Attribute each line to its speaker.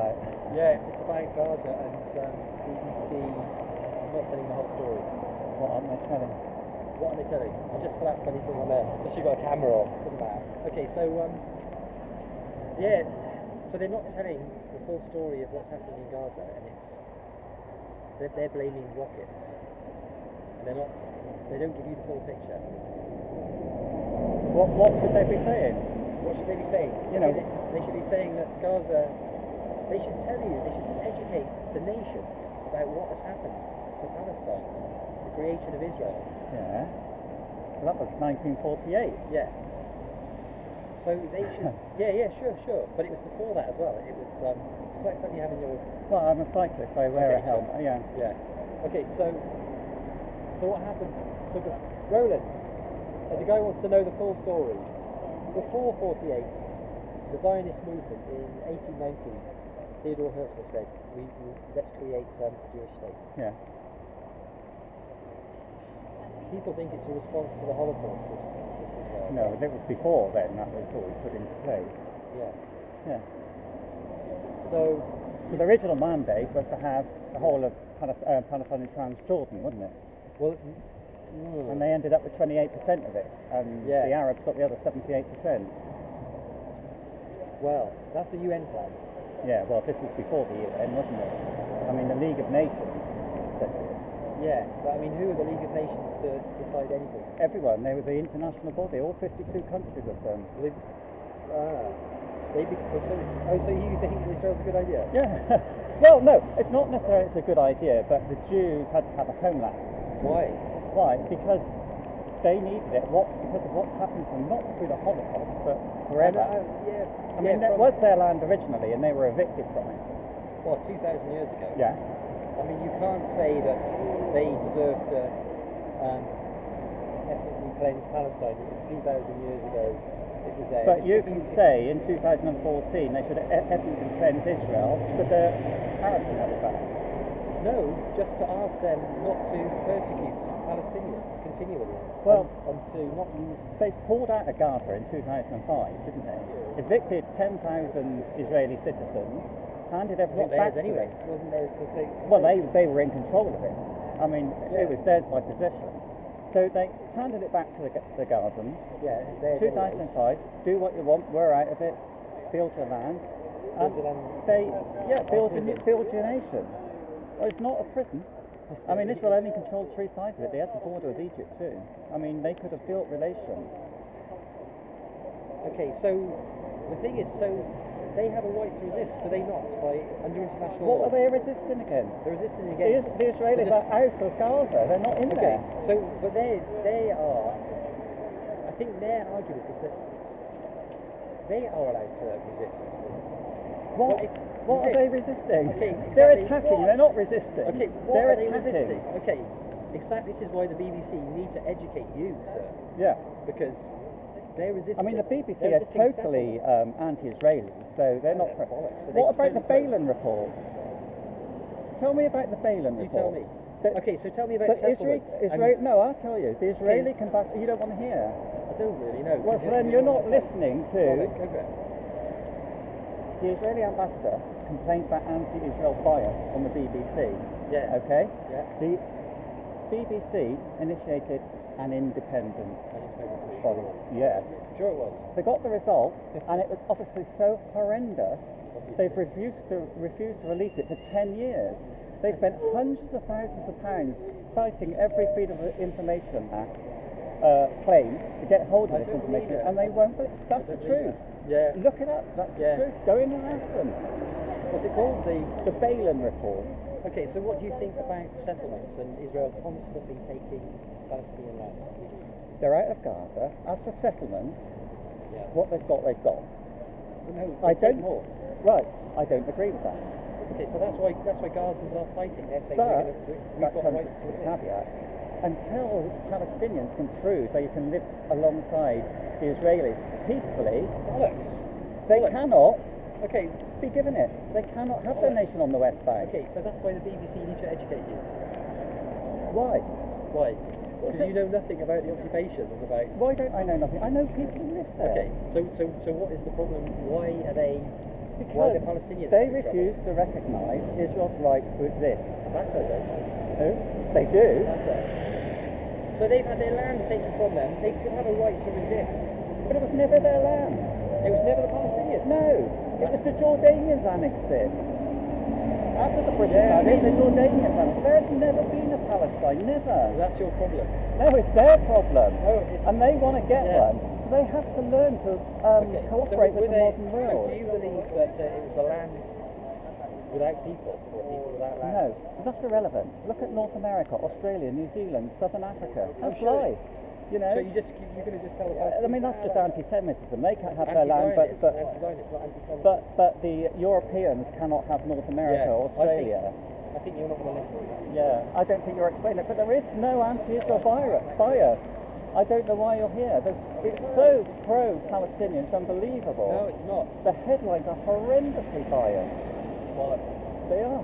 Speaker 1: about?
Speaker 2: Yeah, it's about Gaza and BBC. I'm not telling the whole story.
Speaker 1: What aren't they telling?
Speaker 2: What are they telling? I just put that funny thing on there. Just you've got a camera on. Doesn't matter. Okay, so yeah, so they're not telling the full story of what's happening in Gaza, and they're blaming rockets, and they don't give you the full picture.
Speaker 1: What should they be saying?
Speaker 2: What should they be saying?
Speaker 1: You know,
Speaker 2: they should be saying that Gaza. They should tell you. They should educate the nation about what has happened to Palestine and the creation of Israel.
Speaker 1: Yeah. Well, that was 1948.
Speaker 2: Yeah. So they should. Yeah, sure. But it was before that as well. It was it's quite funny having your.
Speaker 1: Well, I'm a cyclist. I wear a helmet. Yeah.
Speaker 2: Yeah. Okay, so what happened? So Roland, as a guy who wants to know the full story, before 48, the Zionist movement in 1890, Theodore Herzl said, let's create a Jewish state.
Speaker 1: Yeah.
Speaker 2: People think it's a response to the Holocaust.
Speaker 1: No, it was before then that was all put into place.
Speaker 2: Yeah.
Speaker 1: Yeah.
Speaker 2: So
Speaker 1: the original mandate was to have the whole of Palestine and Transjordan, wasn't it?
Speaker 2: Well,
Speaker 1: and they ended up with 28% of it, and the Arabs got the other 78%.
Speaker 2: Well, that's the UN plan.
Speaker 1: Yeah, well, this was before the UN, wasn't it? I mean, the League of Nations said this.
Speaker 2: Yeah, but I mean, who are the League of Nations to decide anything?
Speaker 1: Everyone. They were the international body, all 52 countries of them.
Speaker 2: So you think Israel's a good idea?
Speaker 1: Yeah. Well, no, it's not necessarily it's a good idea, but the Jews had to have a homeland.
Speaker 2: Why?
Speaker 1: Why? Because they needed it. Because of what's happened to them, not through the Holocaust, but forever. I mean, that was their land originally, and they were evicted from it.
Speaker 2: What, 2,000 years ago?
Speaker 1: Yeah.
Speaker 2: I mean, you can't say that they deserve to ethnically cleanse Palestine because 2,000 years ago it was there.
Speaker 1: But you can say in 2014 they should ethnically cleanse Israel, but the Arabs are never back.
Speaker 2: No, just to ask them not to persecute Palestinians continually.
Speaker 1: Well,
Speaker 2: and to not use.
Speaker 1: They pulled out of Gaza in 2005, didn't they? Evicted 10,000 Israeli citizens, handed everything back to them.
Speaker 2: Wasn't theirs to take?
Speaker 1: Well, they were in control of it. I mean, it was theirs by possession. So they handed it back to the Gazans.
Speaker 2: Yeah, it's theirs.
Speaker 1: 2005. Do what you want. We're out of it. Build your land.
Speaker 2: Build your land.
Speaker 1: Build your nation. Well, it's not a prison. I mean, Israel only controls 3 sides of it. They had the border with Egypt too. I mean, they could have built relations.
Speaker 2: Okay, so the thing is, they have a right to resist, do they not? Under international law.
Speaker 1: What are they resisting against?
Speaker 2: They're resisting against.
Speaker 1: The Israelis are out of Gaza. They're not in there.
Speaker 2: So, but they are. I think their argument is that they are allowed to resist.
Speaker 1: What are they resisting?
Speaker 2: Okay, exactly.
Speaker 1: They're attacking. They're not resisting.
Speaker 2: Okay,
Speaker 1: they're
Speaker 2: are they
Speaker 1: attacking.
Speaker 2: resisting? Okay, exactly. This is why the BBC need to educate you, sir.
Speaker 1: Yeah.
Speaker 2: Because they're resisting.
Speaker 1: I mean, the BBC are totally anti-Israeli, so they're not. What about the Balin report? Tell me about the Balin report.
Speaker 2: You tell me. Okay, so tell me about settlements.
Speaker 1: No, I'll tell you. The Israeli you don't want to hear.
Speaker 2: I don't really know.
Speaker 1: Well, so then you're not listening to. The Israeli ambassador complained about anti-Israel bias on the BBC.
Speaker 2: Yeah.
Speaker 1: Okay?
Speaker 2: Yeah.
Speaker 1: The BBC initiated an independent body. Yes.
Speaker 2: Sure it was.
Speaker 1: They got the result, and it was obviously so horrendous, they've refused to release it for 10 years. They spent hundreds of thousands of pounds fighting every Freedom of Information Act claim to get hold of this information, and they won't. That's the truth.
Speaker 2: Yeah.
Speaker 1: Look it up. That's the truth. Go in and ask them.
Speaker 2: What's it called?
Speaker 1: The Balin report.
Speaker 2: Okay, so what do you think about settlements and Israel constantly taking Palestinian land?
Speaker 1: They're out of Gaza. As for settlements, what they've got, they've got.
Speaker 2: No,
Speaker 1: I don't. More. Right. I don't agree with that.
Speaker 2: Okay, so that's why Gazans are fighting. They're saying we've got a right to resist.
Speaker 1: Caveat. Until Palestinians can prove they can live alongside the Israelis peacefully, they cannot be given it. They cannot have their nation on the West Bank.
Speaker 2: Okay, so that's why the BBC need to educate you.
Speaker 1: Why?
Speaker 2: Why? Because you know nothing about the occupation and about...
Speaker 1: Why don't I know nothing? I know people who live there.
Speaker 2: Okay, so what is the problem? Why are they Why
Speaker 1: Because
Speaker 2: the Palestinians
Speaker 1: they
Speaker 2: have trouble?
Speaker 1: refuse to recognise Israel's right to exist.
Speaker 2: That's it, don't they?
Speaker 1: Who? They do.
Speaker 2: That's it. So they've had their land taken from them. They could have a right to resist.
Speaker 1: But it was never their land.
Speaker 2: It was never the Palestinians.
Speaker 1: No, it was the Jordanians annexed it. After the British
Speaker 2: Yeah.
Speaker 1: had it, the Jordanians annexed it. There's never been a Palestine, never.
Speaker 2: That's your problem.
Speaker 1: No, it's their problem.
Speaker 2: No, it's...
Speaker 1: And they want to get
Speaker 2: Yeah.
Speaker 1: one. So they have to learn to
Speaker 2: Okay,
Speaker 1: cooperate with the modern
Speaker 2: So
Speaker 1: world.
Speaker 2: do you believe that it was a land without people, or people without land?
Speaker 1: No, that's irrelevant. Look at North America, Australia, New Zealand, Southern Africa. That's
Speaker 2: sure.
Speaker 1: life. You know?
Speaker 2: So you're going to just tell the Palestinians?
Speaker 1: I mean, that's just anti-Semitism. They can't have their land,
Speaker 2: Anti-Zionist, anti-Zionist, not anti-Semitism.
Speaker 1: but the Europeans cannot have North America or Australia.
Speaker 2: I think you're not going to listen.
Speaker 1: Yeah, I don't think you're explaining it, but there is no anti-Israel bias. I don't know why you're here. It's so pro-Palestinian, it's unbelievable.
Speaker 2: No, it's not.
Speaker 1: The headlines are horrendously biased.
Speaker 2: Well,
Speaker 1: They are.